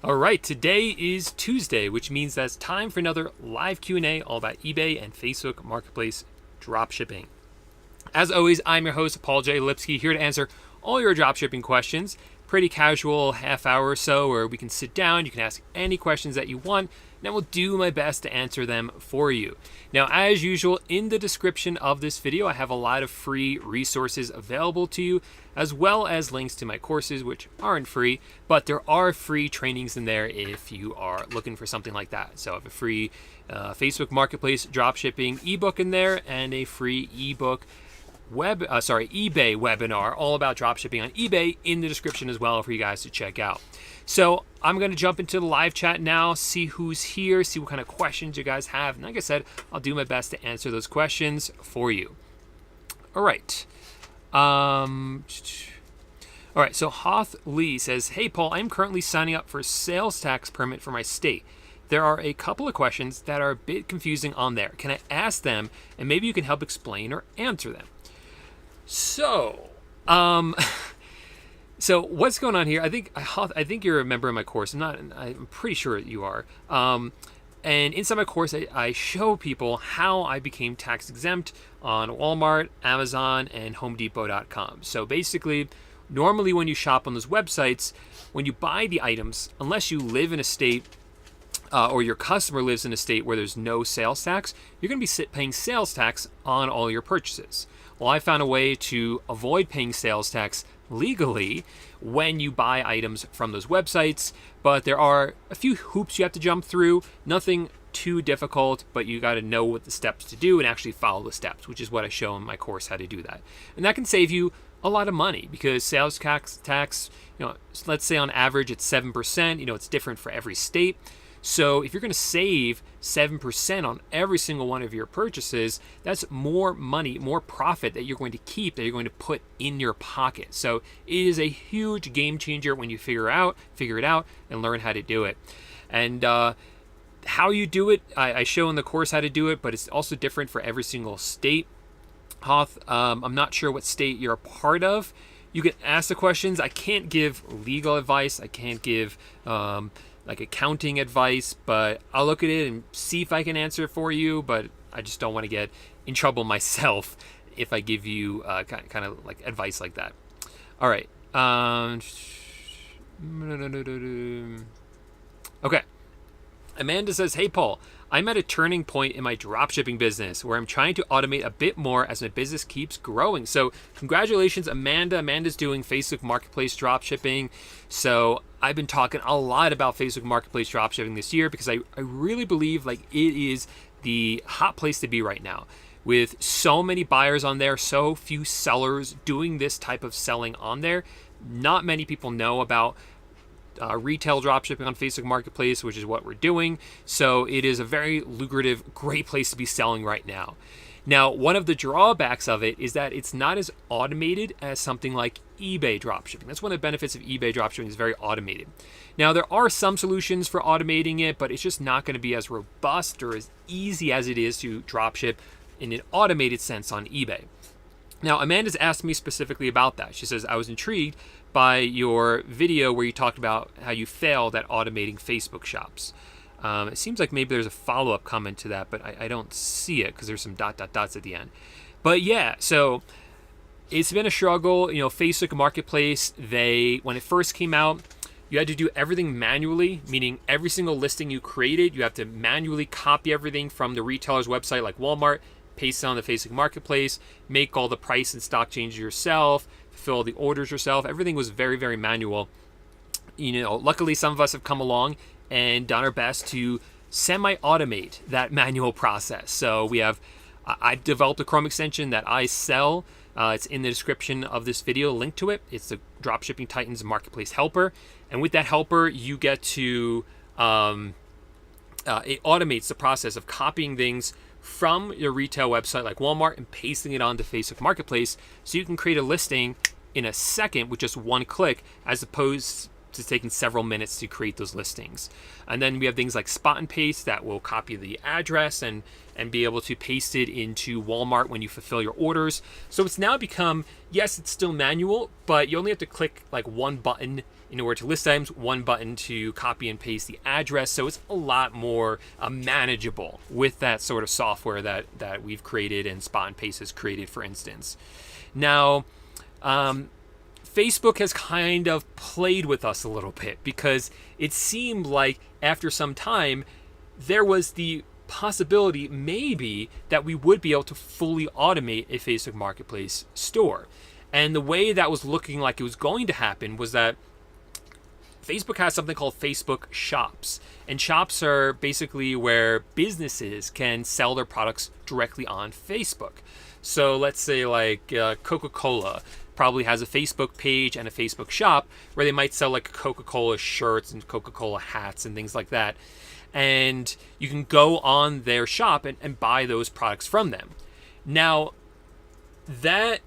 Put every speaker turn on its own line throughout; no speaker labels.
All right, today is Tuesday, which means that's time for another live Q&A all about eBay and Facebook Marketplace dropshipping. As always, I'm your host, Paul J Lipsky, here to answer all your dropshipping questions. Pretty casual half hour or so where we can sit down, you can ask any questions that you want, and I will do my best to answer them for you. Now, as usual, in the description of this video, I have a lot of free resources available to you, as well as links to my courses, which aren't free, but there are free trainings in there if you are looking for something like that. So I have a free Facebook Marketplace dropshipping ebook in there and a free ebook eBay webinar all about dropshipping on eBay in the description as well for you guys to check out. So I'm going to jump into the live chat now, see who's here, see what kind of questions you guys have. And like I said, I'll do my best to answer those questions for you. All right. All right, so Hoth Lee says, "Hey Paul, I'm currently signing up for a sales tax permit for my state. There are a couple of questions that are a bit confusing on there. Can I ask them and maybe you can help explain or answer them?" So, so what's going on here? I think you're a member of my course. I'm pretty sure you are. And inside my course, I show people how I became tax exempt on Walmart, Amazon, and HomeDepot.com. So basically, normally when you shop on those websites, when you buy the items, unless you live in a state or your customer lives in a state where there's no sales tax, you're going to be paying sales tax on all your purchases. Well, I found a way to avoid paying sales tax legally when you buy items from those websites, but there are a few hoops you have to jump through. Nothing too difficult, but you got to know what the steps to do and actually follow the steps, which is what I show in my course how to do that. And that can save you a lot of money because sales tax, let's say on average it's 7%. It's different for every state. So if you're going to save 7% on every single one of your purchases, that's more money, more profit that you're going to keep, that you're going to put in your pocket. So it is a huge game changer when you figure it out and learn how to do it. And how you do it, I show in the course how to do it, but it's also different for every single state. Hoth, I'm not sure what state you're a part of. You can ask the questions. I can't give legal advice. I can't give like accounting advice, but I'll look at it and see if I can answer it for you, but I just don't want to get in trouble myself if I give you kind of like advice like that. All right. Okay. Amanda says, "Hey Paul, I'm at a turning point in my dropshipping business where I'm trying to automate a bit more as my business keeps growing." So congratulations, Amanda. Amanda's doing Facebook Marketplace dropshipping. So I've been talking a lot about Facebook Marketplace dropshipping this year because I really believe like it is the hot place to be right now. With so many buyers on there, so few sellers doing this type of selling on there, not many people know about retail dropshipping on Facebook Marketplace, which is what we're doing. So it is a very lucrative, great place to be selling right now. Now, one of the drawbacks of it is that it's not as automated as something like eBay dropshipping. That's one of the benefits of eBay dropshipping, is very automated. Now, there are some solutions for automating it, but it's just not going to be as robust or as easy as it is to dropship in an automated sense on eBay. Now, Amanda's asked me specifically about that. She says, "I was intrigued by your video where you talked about how you failed at automating Facebook shops." It seems like maybe there's a follow-up comment to that, but I don't see it because there's some dots at the end. But yeah, so it's been a struggle. Facebook Marketplace, when it first came out, you had to do everything manually, meaning every single listing you created, you have to manually copy everything from the retailer's website like Walmart, paste it on the Facebook Marketplace, make all the price and stock changes yourself, fulfill the orders yourself. Everything was very, very manual. Luckily some of us have come along and done our best to semi-automate that manual process. So I've developed a Chrome extension that I sell. It's in the description of this video, link to it. It's the Dropshipping Titans Marketplace Helper. And with that helper, you get to, it automates the process of copying things from your retail website like Walmart and pasting it onto Facebook Marketplace, so you can create a listing in a second with just one click, as opposed to taking several minutes to create those listings. And then we have things like spot and paste that will copy the address and be able to paste it into Walmart when you fulfill your orders. So it's now become, yes, it's still manual, but you only have to click like one button in order to list items, one button to copy and paste the address. So it's a lot more manageable with that sort of software that we've created and Spot and Paste has created, for instance. Now, Facebook has kind of played with us a little bit because it seemed like after some time there was the possibility maybe that we would be able to fully automate a Facebook Marketplace store. And the way that was looking like it was going to happen was that Facebook has something called Facebook Shops. And shops are basically where businesses can sell their products directly on Facebook. So let's say like Coca-Cola probably has a Facebook page and a Facebook shop where they might sell like Coca-Cola shirts and Coca-Cola hats and things like that. And you can go on their shop and buy those products from them. Now, that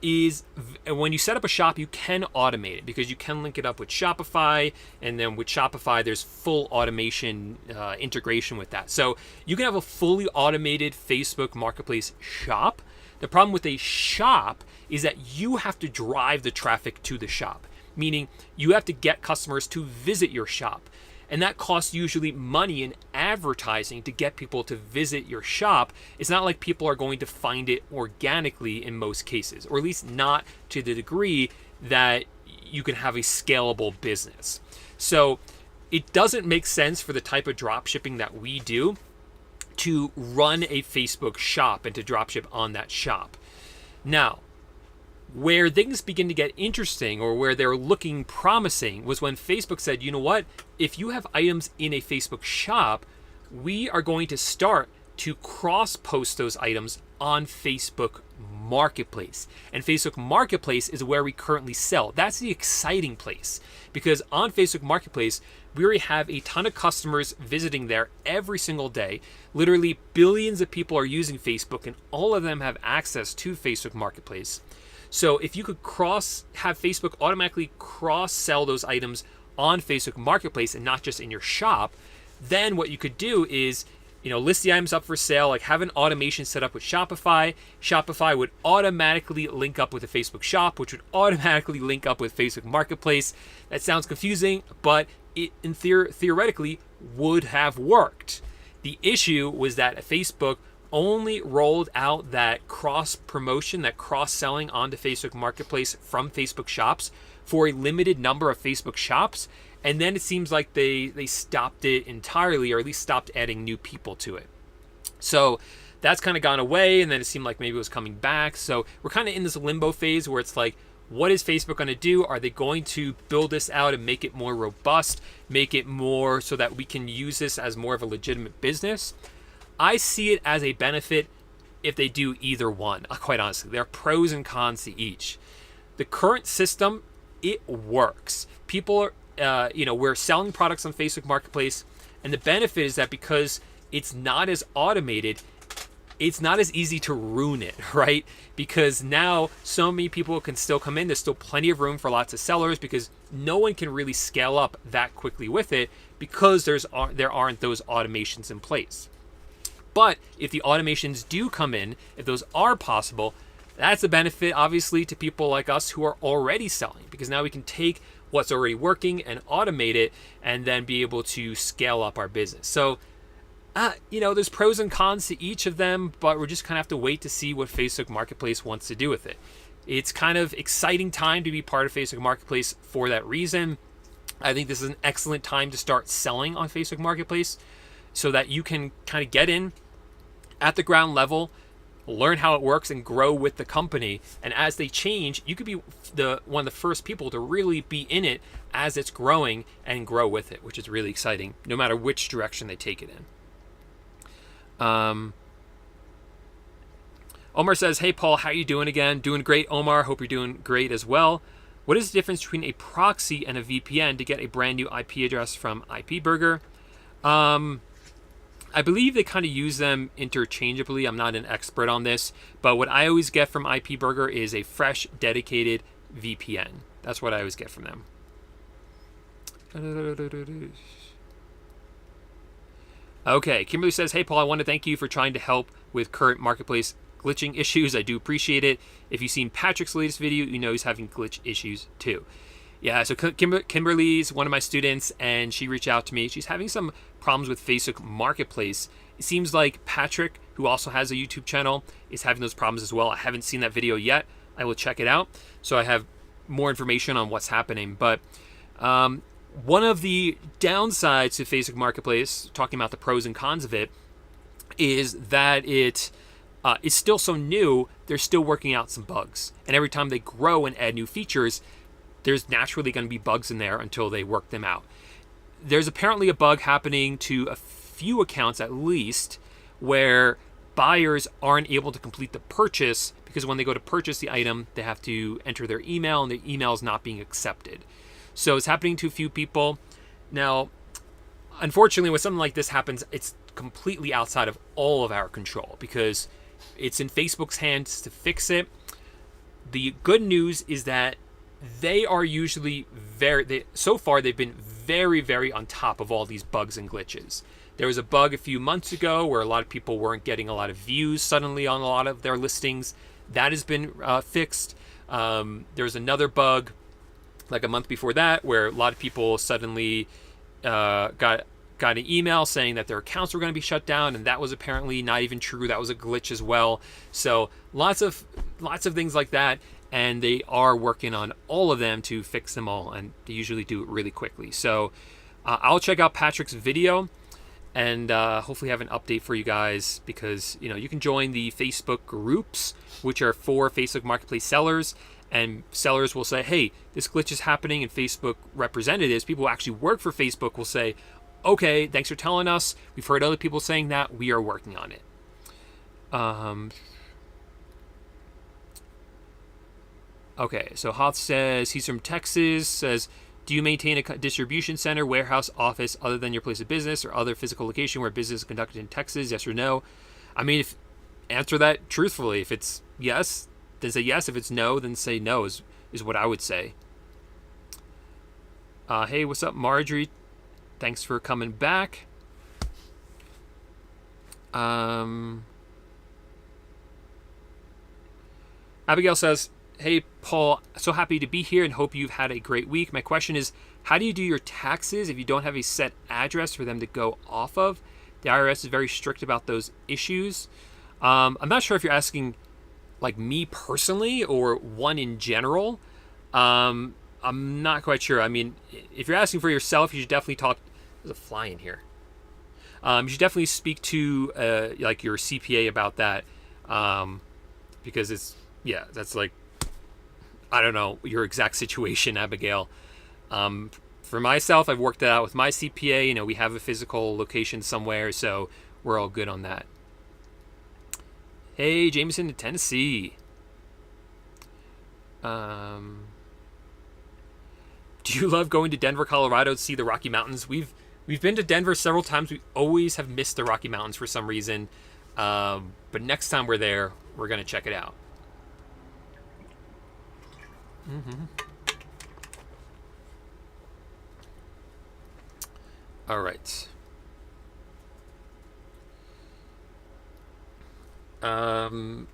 is, when you set up a shop, you can automate it because you can link it up with Shopify, and then with Shopify there's full automation integration with that. So you can have a fully automated Facebook Marketplace shop. The problem with a shop is that you have to drive the traffic to the shop, meaning you have to get customers to visit your shop. And that costs usually money in advertising to get people to visit your shop. It's not like people are going to find it organically in most cases, or at least not to the degree that you can have a scalable business. So it doesn't make sense for the type of drop shipping that we do to run a Facebook shop and to dropship on that shop. Now, where things begin to get interesting, or where they're looking promising, was when Facebook said, you know what, if you have items in a Facebook shop, we are going to start to cross-post those items on Facebook Marketplace. And Facebook Marketplace is where we currently sell. That's the exciting place, because on Facebook Marketplace, we already have a ton of customers visiting there every single day. Literally billions of people are using Facebook, and all of them have access to Facebook Marketplace. So if you could have Facebook automatically cross-sell those items on Facebook Marketplace and not just in your shop, then what you could do is, list the items up for sale, like have an automation set up with Shopify. Shopify would automatically link up with the Facebook shop, which would automatically link up with Facebook Marketplace. That sounds confusing, but it theoretically would have worked. The issue was that Facebook only rolled out that cross promotion, that cross selling onto Facebook Marketplace from Facebook shops for a limited number of Facebook shops. And then it seems like they stopped it entirely, or at least stopped adding new people to it. So that's kind of gone away. And then it seemed like maybe it was coming back. So we're kind of in this limbo phase where it's like, what is Facebook going to do? Are they going to build this out and make it more robust, make it more so that we can use this as more of a legitimate business? I see it as a benefit if they do either one, quite honestly. There are pros and cons to each. The current system, it works. People are, we're selling products on Facebook Marketplace, and the benefit is that because it's not as automated, it's not as easy to ruin it, right? Because now so many people can still come in. There's still plenty of room for lots of sellers because no one can really scale up that quickly with it because there aren't those automations in place. But if the automations do come in, if those are possible, that's a benefit, obviously, to people like us who are already selling, because now we can take what's already working and automate it and then be able to scale up our business. So, there's pros and cons to each of them, but we're just kind of have to wait to see what Facebook Marketplace wants to do with it. It's kind of exciting time to be part of Facebook Marketplace for that reason. I think this is an excellent time to start selling on Facebook Marketplace so that you can kind of get in at the ground level, learn how it works, and grow with the company. And as they change, you could be one of the first people to really be in it as it's growing and grow with it, which is really exciting, no matter which direction they take it in. Omar says, hey, Paul, how you doing again? Doing great, Omar. Hope you're doing great as well. What is the difference between a proxy and a VPN to get a brand new IP address from IP Burger? I believe they kind of use them interchangeably. I'm not an expert on this, but what I always get from IP Burger is a fresh, dedicated VPN. That's what I always get from them. Okay, Kimberly says, hey, Paul, I want to thank you for trying to help with current marketplace glitching issues. I do appreciate it. If you've seen Patrick's latest video, you know he's having glitch issues too. Yeah, so Kimberly's one of my students, and she reached out to me. She's having some problems with Facebook Marketplace. It seems like Patrick, who also has a YouTube channel, is having those problems as well. I haven't seen that video yet. I will check it out, so I have more information on what's happening. But one of the downsides to Facebook Marketplace, talking about the pros and cons of it, is that it is still so new. They're still working out some bugs, and every time they grow and add new features, there's naturally going to be bugs in there until they work them out. There's apparently a bug happening to a few accounts at least, where buyers aren't able to complete the purchase because when they go to purchase the item, they have to enter their email, and the email is not being accepted. So it's happening to a few people. Now, unfortunately, when something like this happens, it's completely outside of all of our control because it's in Facebook's hands to fix it. The good news is that they are usually so far they've been very, very on top of all these bugs and glitches. There was a bug a few months ago where a lot of people weren't getting a lot of views suddenly on a lot of their listings. That has been fixed. There was another bug like a month before that where a lot of people suddenly got an email saying that their accounts were going to be shut down, and that was apparently not even true. That was a glitch as well. So lots of things like that, and they are working on all of them to fix them all, and they usually do it really quickly. So I'll check out Patrick's video and hopefully have an update for you guys, because you can join the Facebook groups, which are for Facebook Marketplace sellers, and sellers will say, hey, this glitch is happening, and Facebook representatives, people who actually work for Facebook, will say, okay, thanks for telling us. We've heard other people saying that. We are working on it. Okay, so Hoth says he's from Texas, says, do you maintain a distribution center, warehouse, office other than your place of business or other physical location where business is conducted in Texas? Yes or no? I mean, answer that truthfully. If it's yes, then say yes. If it's no, then say no is what I would say. Hey, what's up, Marjorie? Thanks for coming back. Abigail says, hey, Paul, so happy to be here and hope you've had a great week. My question is, how do you do your taxes if you don't have a set address for them to go off of? The IRS is very strict about those issues. I'm not sure if you're asking like me personally or one in general. I'm not quite sure. I mean, if you're asking for yourself, you should definitely talk. There's a fly in here. You should definitely speak to like your CPA about that, because that's like, I don't know your exact situation, Abigail. For myself, I've worked that out with my CPA. We have a physical location somewhere, so we're all good on that. Hey, Jameson in Tennessee. Do you love going to Denver, Colorado to see the Rocky Mountains? We've been to Denver several times. We always have missed the Rocky Mountains for some reason. But next time we're there, we're going to check it out. All right.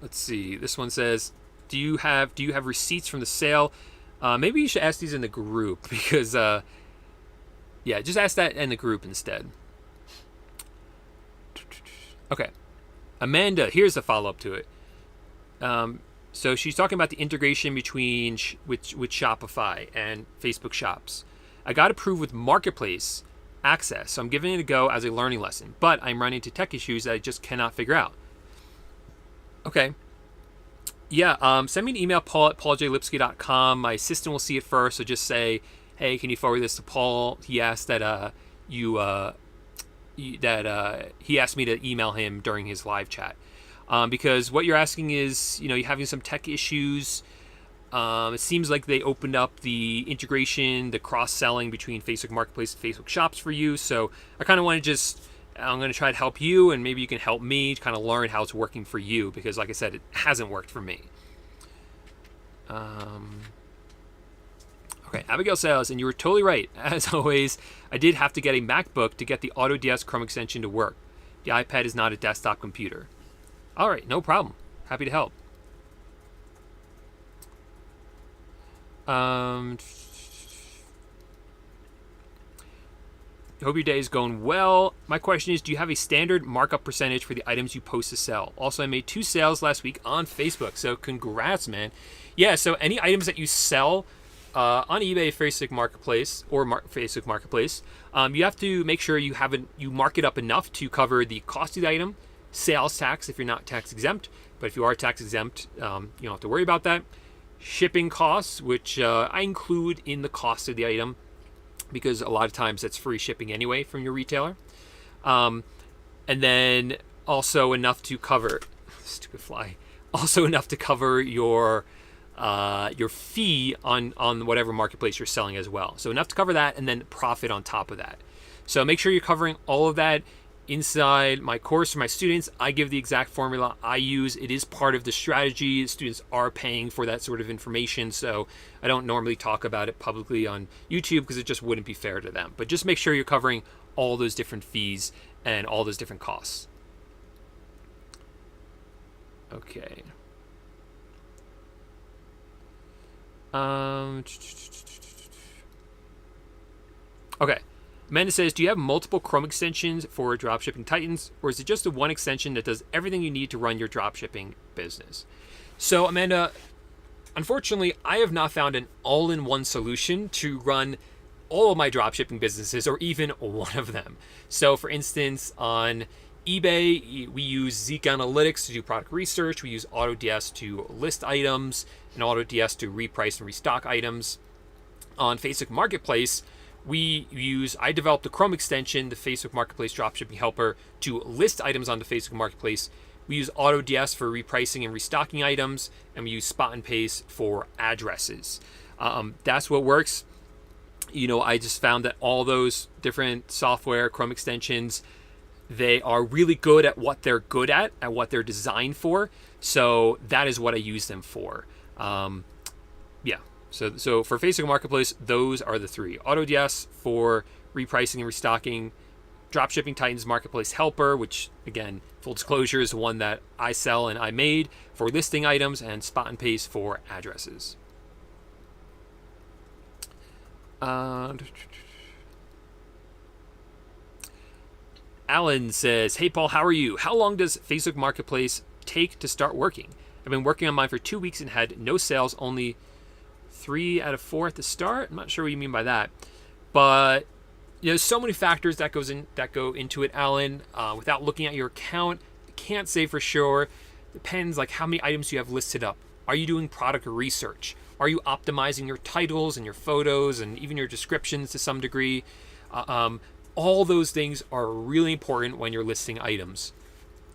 Let's see. This one says, do you have receipts from the sale? Maybe you should ask these in the group, because just ask that in the group instead. Okay. Amanda, here's a follow-up to it. So she's talking about the integration between with Shopify and Facebook Shops. I got approved with Marketplace Access, so I'm giving it a go as a learning lesson, but I'm running into tech issues that I just cannot figure out. Okay. Yeah, send me an email, paul@pauljlipsky.com. My assistant will see it first, so just say, hey, can you forward this to Paul? He asked that he asked me to email him during his live chat. Because what you're asking is, you're having some tech issues. It seems like they opened up the integration, the cross-selling between Facebook Marketplace and Facebook Shops for you. So I kind of want to I'm going to try to help you, and maybe you can help me to kind of learn how it's working for you, because like I said, it hasn't worked for me. Okay, Abigail says, and you were totally right. As always, I did have to get a MacBook to get the Autodesk Chrome extension to work. The iPad is not a desktop computer. All right, no problem. Happy to help. Hope your day is going well. My question is, do you have a standard markup percentage for the items you post to sell? Also, I made 2 sales last week on Facebook, so congrats, man. Yeah, so any items that you sell on eBay, Facebook Marketplace, or Facebook Marketplace, you have to make sure you mark it up enough to cover the cost of the item, sales tax if you're not tax exempt, but if you are tax exempt, you don't have to worry about that. Shipping costs, which I include in the cost of the item, because a lot of times that's free shipping anyway from your retailer. And then also enough to cover, stupid fly, also enough to cover your fee on whatever marketplace you're selling as well. So enough to cover that, and then profit on top of that. So make sure you're covering all of that. Inside my course for my students, I give the exact formula I use. It is part of the strategy. Students are paying for that sort of information, so I don't normally talk about it publicly on YouTube because it just wouldn't be fair to them. But just make sure you're covering all those different fees and all those different costs. Okay. Okay. Amanda says, do you have multiple Chrome extensions for Dropshipping Titans, or is it just the one extension that does everything you need to run your dropshipping business? So, Amanda, unfortunately, I have not found an all-in-one solution to run all of my dropshipping businesses, or even one of them. So, for instance, on eBay, we use Zeek Analytics to do product research. We use AutoDS to list items, and AutoDS to reprice and restock items. On Facebook Marketplace, I developed a Chrome extension, the Facebook Marketplace Dropshipping Helper, to list items on the Facebook Marketplace. We use AutoDS for repricing and restocking items, and we use Spot and Paste for addresses. That's what works. I just found that all those different software, Chrome extensions, they are really good at what they're good at what they're designed for. So that is what I use them for. Yeah. So for Facebook Marketplace, those are the 3. AutoDS for repricing and restocking, Dropshipping Titans Marketplace Helper, which, again, full disclosure, is the one that I sell and I made for listing items, and Spot and Paste for addresses. Alan says, hey, Paul, how are you? How long does Facebook Marketplace take to start working? I've been working on mine for 2 weeks and had no sales, only 3 out of 4 at the start. I'm not sure what you mean by that, but there's so many factors that go into it, Alan. Without looking at your account, I can't say for sure. Depends, like, how many items you have listed up. Are you doing product research? Are you optimizing your titles and your photos and even your descriptions to some degree? All those things are really important when you're listing items.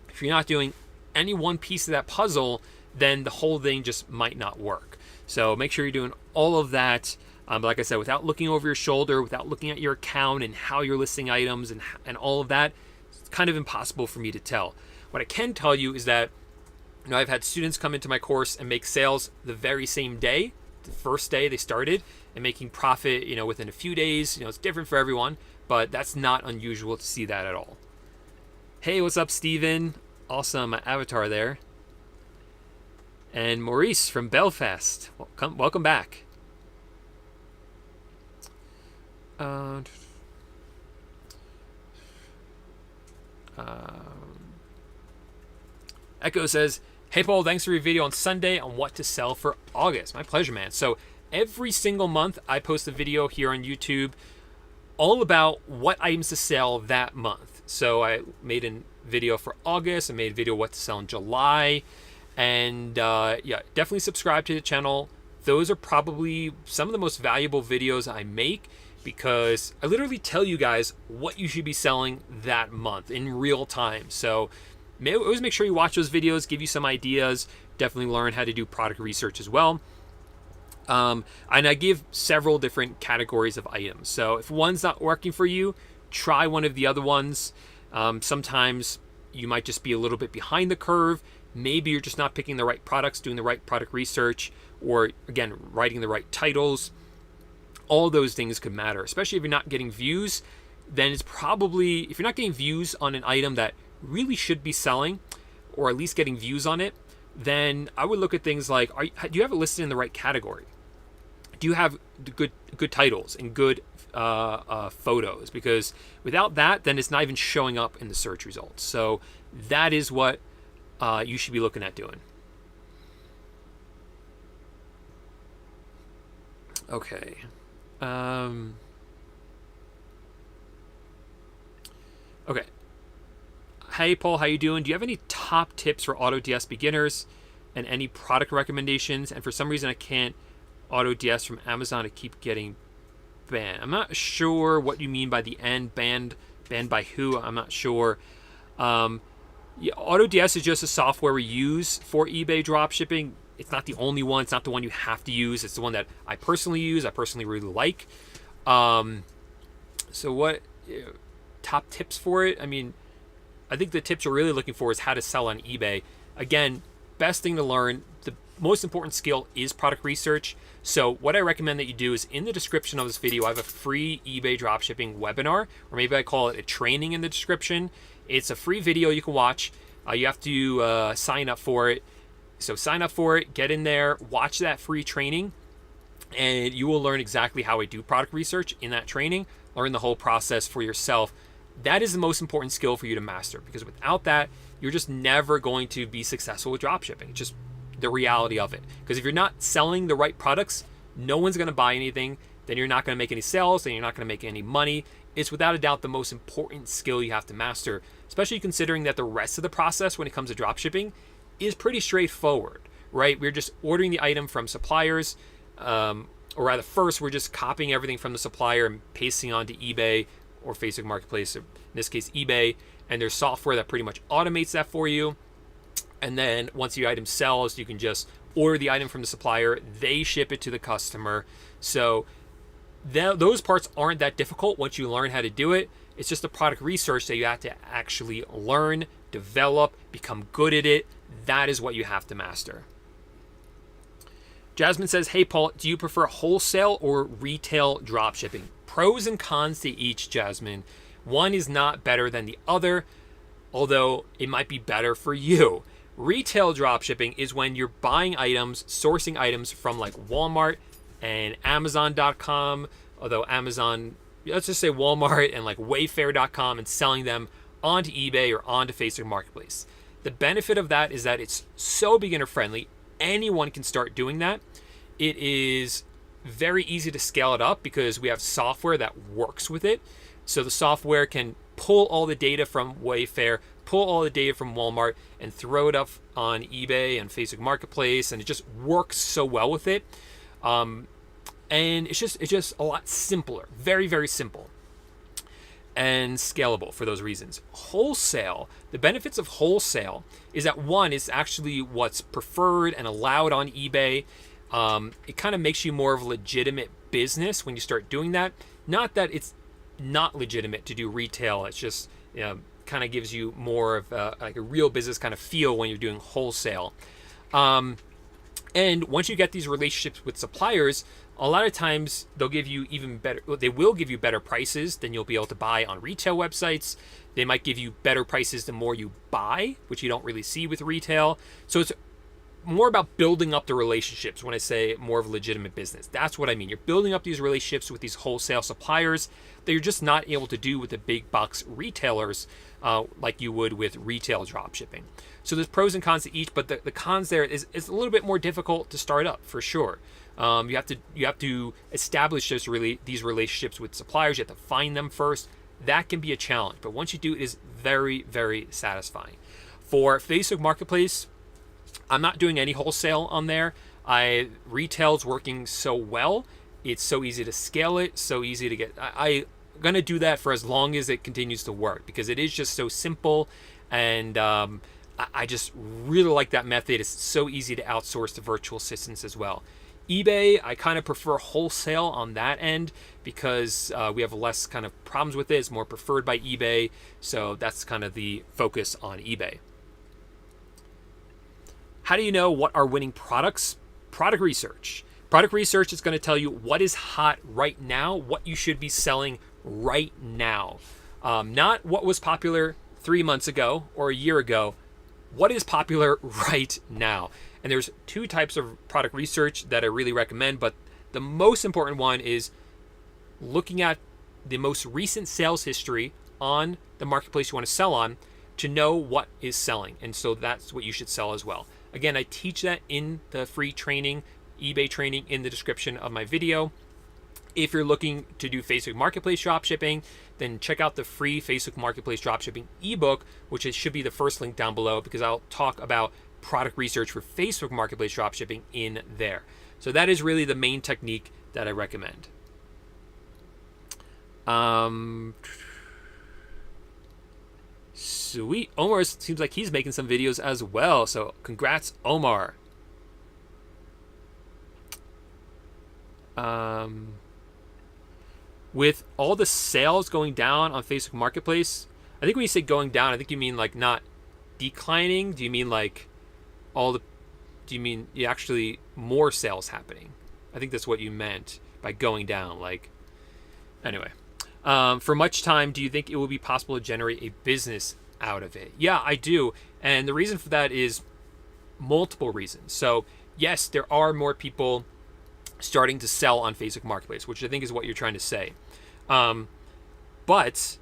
If you're not doing any one piece of that puzzle, then the whole thing just might not work. So make sure you're doing all of that. But like I said, without looking over your shoulder, without looking at your account and how you're listing items and all of that, it's kind of impossible for me to tell. What I can tell you is that I've had students come into my course and make sales the very same day, the first day they started, and making profit, within a few days. It's different for everyone, but that's not unusual to see that at all. Hey, what's up, Steven? Awesome avatar there. And Maurice from Belfast. Welcome back. Echo says, hey, Paul, thanks for your video on Sunday on what to sell for August. My pleasure, man. So every single month I post a video here on YouTube all about what items to sell that month. So I made a video for August. I made a video what to sell in July. And yeah, definitely subscribe to the channel. Those are probably some of the most valuable videos I make, because I literally tell you guys what you should be selling that month in real time. So always make sure you watch those videos, give you some ideas, definitely learn how to do product research as well. And I give several different categories of items. So if one's not working for you, try one of the other ones. Sometimes you might just be a little bit behind the curve. Maybe you're just not picking the right products, doing the right product research, or again, writing the right titles. All those things could matter, especially if you're not getting views. Then it's probably, if you're not getting views on an item that really should be selling, or at least getting views on it, then I would look at things like, do you have it listed in the right category? Do you have good titles and good photos, because without that, then it's not even showing up in the search results. So that is what you should be looking at doing. Okay. Okay. Hey Paul, how you doing? Do you have any top tips for AutoDS beginners and any product recommendations? And for some reason I can't AutoDS from Amazon. I keep getting banned. I'm not sure what you mean by the end. Banned by who? I'm not sure. Yeah, AutoDS is just a software we use for eBay dropshipping. It's not the only one. It's not the one you have to use. It's the one that I personally use. I personally really like. So what top tips for it? I mean, I think the tips you're really looking for is how to sell on eBay. Again, best thing to learn, the most important skill is product research. So what I recommend that you do is in the description of this video, I have a free eBay dropshipping webinar, or maybe I call it a training in the description. It's a free video you can watch. You have to sign up for it. So sign up for it, get in there, watch that free training, and you will learn exactly how I do product research in that training, learn the whole process for yourself. That is the most important skill for you to master, because without that, you're just never going to be successful with dropshipping. It's just the reality of it. Because if you're not selling the right products, no one's going to buy anything, then you're not going to make any sales, then you're not going to make any money. It's without a doubt the most important skill you have to master, especially considering that the rest of the process when it comes to dropshipping is pretty straightforward, right? We're just ordering the item from suppliers, or rather first we're just copying everything from the supplier and pasting onto eBay or Facebook Marketplace, or in this case eBay, and there's software that pretty much automates that for you. And then once the item sells, you can just order the item from the supplier, they ship it to the customer. So those parts aren't that difficult once you learn how to do it. It's just the product research that you have to actually learn, develop, become good at it. That is what you have to master. Jasmine says, hey Paul, do you prefer wholesale or retail dropshipping? Pros and cons to each, Jasmine. One is not better than the other, although it might be better for you. Retail dropshipping is when you're buying items, sourcing items from like Walmart and Amazon.com, although Amazon, let's just say Walmart and like Wayfair.com, and selling them onto eBay or onto Facebook Marketplace. The benefit of that is that it's so beginner friendly. Anyone can start doing that. It is very easy to scale it up because we have software that works with it. So the software can pull all the data from Wayfair, pull all the data from Walmart, and throw it up on eBay and Facebook Marketplace, and it just works so well with it. And it's just a lot simpler, very, very simple and scalable for those reasons. Wholesale, the benefits of wholesale is that one, is actually what's preferred and allowed on eBay. It kind of makes you more of a legitimate business when you start doing that. Not that it's not legitimate to do retail. It's just, kind of gives you more of like a real business kind of feel when you're doing wholesale. And once you get these relationships with suppliers, a lot of times they'll give you they will give you better prices than you'll be able to buy on retail websites. They might give you better prices the more you buy, which you don't really see with retail. So it's more about building up the relationships. When I say more of a legitimate business, that's what I mean. You're building up these relationships with these wholesale suppliers that you're just not able to do with the big box retailers like you would with retail dropshipping. So there's pros and cons to each, but the cons there is a little bit more difficult to start up for sure. You have to establish these relationships with suppliers. You have to find them first. That can be a challenge, but once you do, it is very, very satisfying. For Facebook Marketplace, I'm not doing any wholesale on there. Retail's working so well. It's so easy to scale it, so easy to get. I'm going to do that for as long as it continues to work because it is just so simple. And I just really like that method. It's so easy to outsource to virtual assistants as well. eBay, I kind of prefer wholesale on that end because we have less kind of problems with it. It's more preferred by eBay. So that's kind of the focus on eBay. How do you know what are winning products? Product research. Product research is going to tell you what is hot right now, what you should be selling right now. Not what was popular 3 months ago or a year ago. What is popular right now? And there's two types of product research that I really recommend, but the most important one is looking at the most recent sales history on the marketplace you want to sell on to know what is selling. And so that's what you should sell as well. Again, I teach that in the free training, eBay training, in the description of my video. If you're looking to do Facebook Marketplace dropshipping, then check out the free Facebook Marketplace dropshipping ebook, which should be the first link down below, because I'll talk about product research for Facebook Marketplace dropshipping in there. So that is really the main technique that I recommend. Sweet. Omar seems like he's making some videos as well. So congrats, Omar. With all the sales going down on Facebook Marketplace, I think when you say going down, I think you mean like not declining. Do you mean like do you mean actually more sales happening? I think that's what you meant by going down. Like, anyway, for much time, do you think it will be possible to generate a business out of it? Yeah, I do. And the reason for that is multiple reasons. So yes, there are more people starting to sell on Facebook Marketplace, which I think is what you're trying to say. But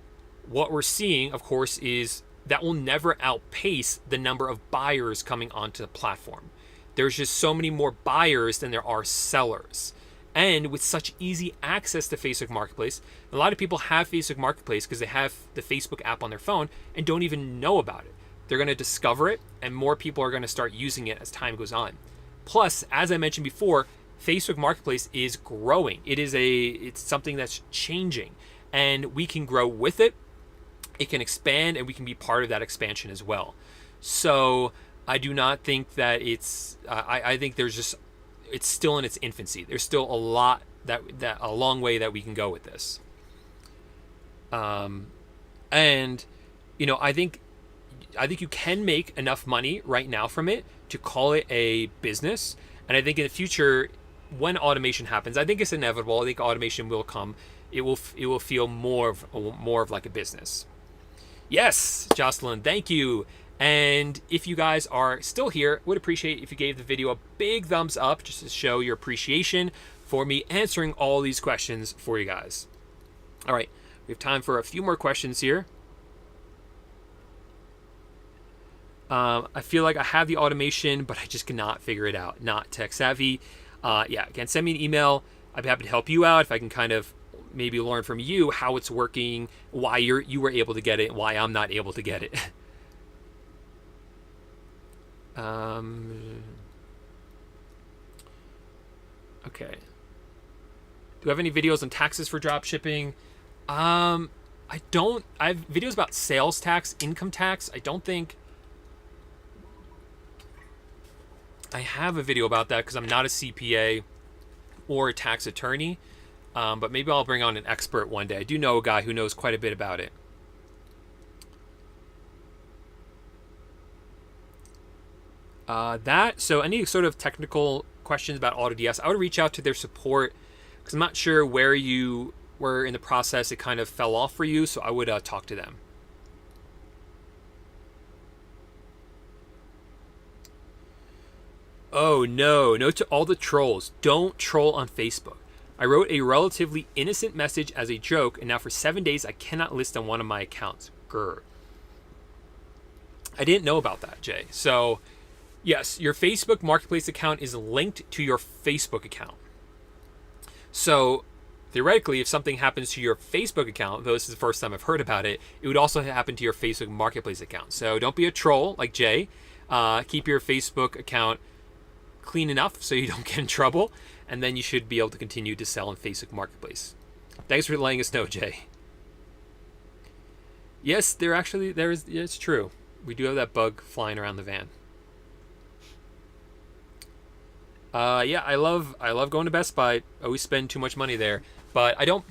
what we're seeing, of course, is that will never outpace the number of buyers coming onto the platform. There's just so many more buyers than there are sellers. And with such easy access to Facebook Marketplace, a lot of people have Facebook Marketplace because they have the Facebook app on their phone and don't even know about it. They're going to discover it, and more people are going to start using it as time goes on. Plus, as I mentioned before, Facebook Marketplace is growing. It's something that's changing, and we can grow with it. It can expand, and we can be part of that expansion as well. So I do not think that I think it's still in its infancy. There's still a lot a long way that we can go with this. And I think you can make enough money right now from it to call it a business. And I think in the future, when automation happens, I think it's inevitable. I think automation will come. It will feel more of like a business. Yes, Jocelyn, thank you. And if you guys are still here, would appreciate if you gave the video a big thumbs up just to show your appreciation for me answering all these questions for you guys. All right, we have time for a few more questions here. I feel like I have the automation, but I just cannot figure it out. Not tech savvy. Yeah, again, send me an email. I'd be happy to help you out if I can kind of maybe learn from you how it's working, why you were able to get it, why I'm not able to get it. Okay. Do you have any videos on taxes for drop shipping? I don't. I have videos about sales tax, income tax. I don't think I have a video about that because I'm not a CPA or a tax attorney. But maybe I'll bring on an expert one day. I do know a guy who knows quite a bit about it. So any sort of technical questions about AutoDS, I would reach out to their support because I'm not sure where you were in the process. It kind of fell off for you, so I would talk to them. Oh no, no to all the trolls. Don't troll on Facebook. I wrote a relatively innocent message as a joke, and now for 7 days I cannot list on one of my accounts. Grr. I didn't know about that, Jay. So yes, your Facebook Marketplace account is linked to your Facebook account. So theoretically, if something happens to your Facebook account, though this is the first time I've heard about it, it would also happen to your Facebook Marketplace account. So don't be a troll like Jay. Keep your Facebook account clean enough so you don't get in trouble, and then you should be able to continue to sell on Facebook Marketplace. Thanks for letting us know, Jay. Yes, it's true. We do have that bug flying around the van. Yeah, I love going to Best Buy. I always spend too much money there, but I don't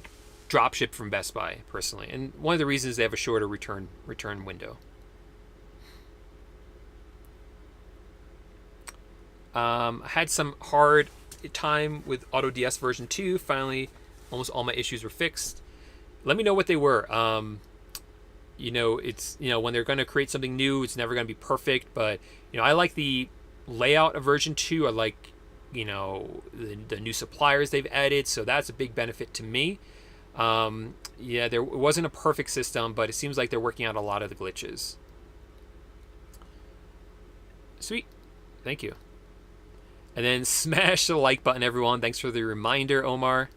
drop ship from Best Buy personally. And one of the reasons they have a shorter return window. I had some hard time with AutoDS version 2. Finally, almost all my issues were fixed. Let me know what they were. It's when they're going to create something new, it's never going to be perfect. But I like the layout of version 2. I like the new suppliers they've added, so that's a big benefit to me. Yeah, there wasn't a perfect system, but it seems like they're working out a lot of the glitches. Sweet. Thank you. And then smash the like button, everyone. Thanks for the reminder, Omar.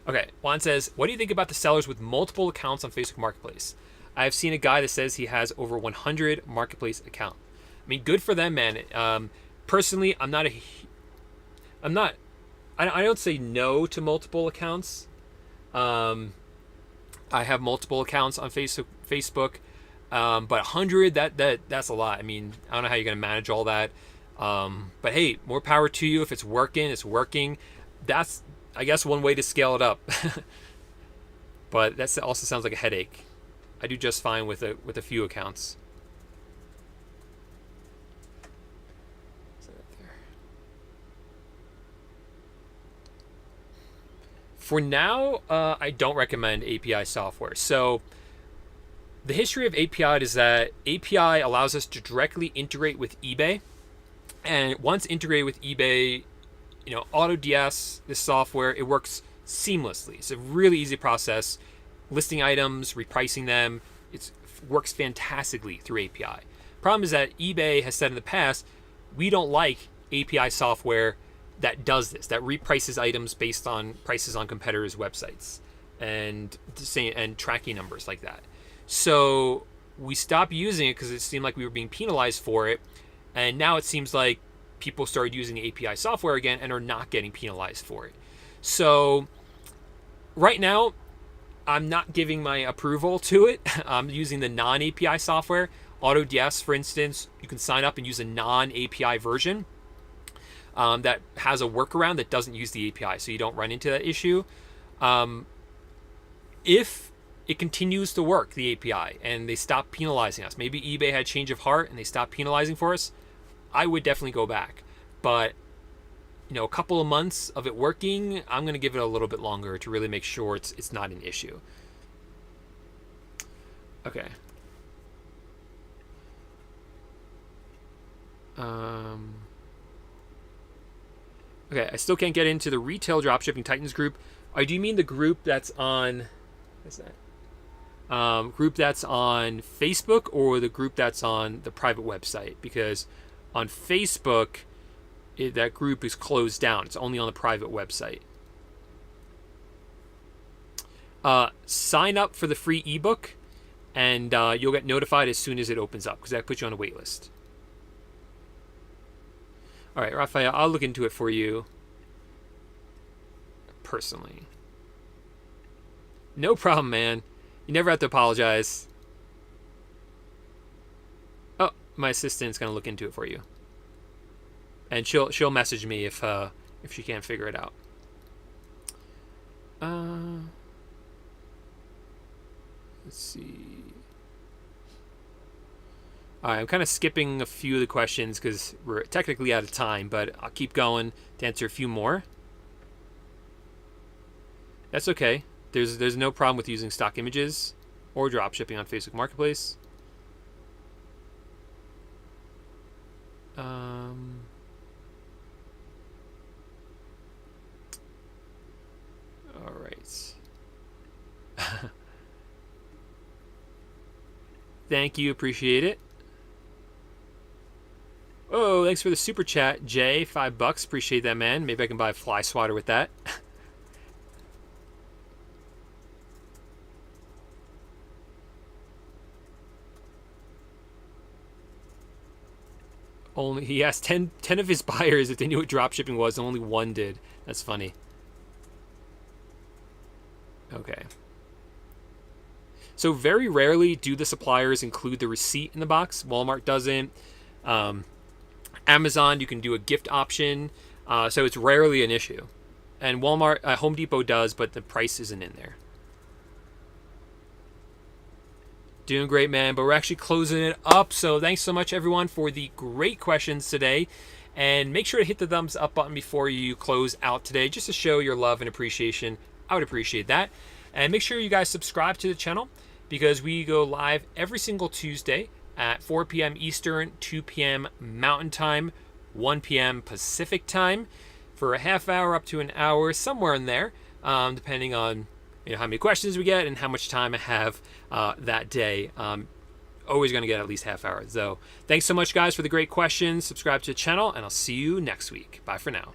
Okay, Juan says, what do you think about the sellers with multiple accounts on Facebook Marketplace? I've seen a guy that says he has over 100 Marketplace account. I mean, good for them, man. Personally, I don't say no to multiple accounts. I have multiple accounts on Facebook. But 100, that's a lot. I mean, I don't know how you're going to manage all that. But hey, more power to you. If it's working. That's, I guess, one way to scale it up. But that also sounds like a headache. I do just fine with a few accounts. For now, I don't recommend API software. So the history of API is that API allows us to directly integrate with eBay. And once integrated with eBay, AutoDS, this software, it works seamlessly. It's a really easy process. Listing items, repricing them, it works fantastically through API. Problem is that eBay has said in the past, we don't like API software that does this, that reprices items based on prices on competitors' websites and tracking numbers like that. So we stopped using it because it seemed like we were being penalized for it. And now it seems like people started using the API software again and are not getting penalized for it. So right now, I'm not giving my approval to it. I'm using the non-API software. AutoDS, for instance, you can sign up and use a non-API version that has a workaround that doesn't use the API, so you don't run into that issue. If it continues to work, the API, and they stop penalizing us, maybe eBay had change of heart and they stopped penalizing for us, I would definitely go back. But a couple of months of it working, I'm going to give it a little bit longer to really make sure it's not an issue. Okay. Okay, I still can't get into the Retail Dropshipping Titans group. Do you mean the group that's on... What's that? Group that's on Facebook or the group that's on the private website? Because on Facebook, that group is closed down. It's only on the private website. Sign up for the free ebook, and you'll get notified as soon as it opens up, because that puts you on a wait list. All right, Raphael, I'll look into it for you personally. No problem, man. You never have to apologize. Oh, my assistant's gonna look into it for you, and she'll message me if she can't figure it out. Let's see. All right, I'm kind of skipping a few of the questions because we're technically out of time, but I'll keep going to answer a few more. That's okay. There's no problem with using stock images or dropshipping on Facebook Marketplace. All right. Thank you, appreciate it. Oh, thanks for the super chat, Jay. $5, appreciate that, man. Maybe I can buy a fly swatter with that. He asked 10 of his buyers if they knew what dropshipping was, and only one did. That's funny. Okay. So very rarely do the suppliers include the receipt in the box. Walmart doesn't. Amazon, you can do a gift option. So it's rarely an issue. And Walmart, Home Depot does, but the price isn't in there. Doing great, man, but we're actually closing it up. So thanks so much, everyone, for the great questions today. And make sure to hit the thumbs up button before you close out today, just to show your love and appreciation. I would appreciate that. And make sure you guys subscribe to the channel, because we go live every single Tuesday at 4 p.m. Eastern, 2 p.m. Mountain Time, 1 p.m. Pacific Time for a half hour up to an hour, somewhere in there, depending on how many questions we get and how much time I have that day. Always going to get at least half hour. So thanks so much, guys, for the great questions. Subscribe to the channel, and I'll see you next week. Bye for now.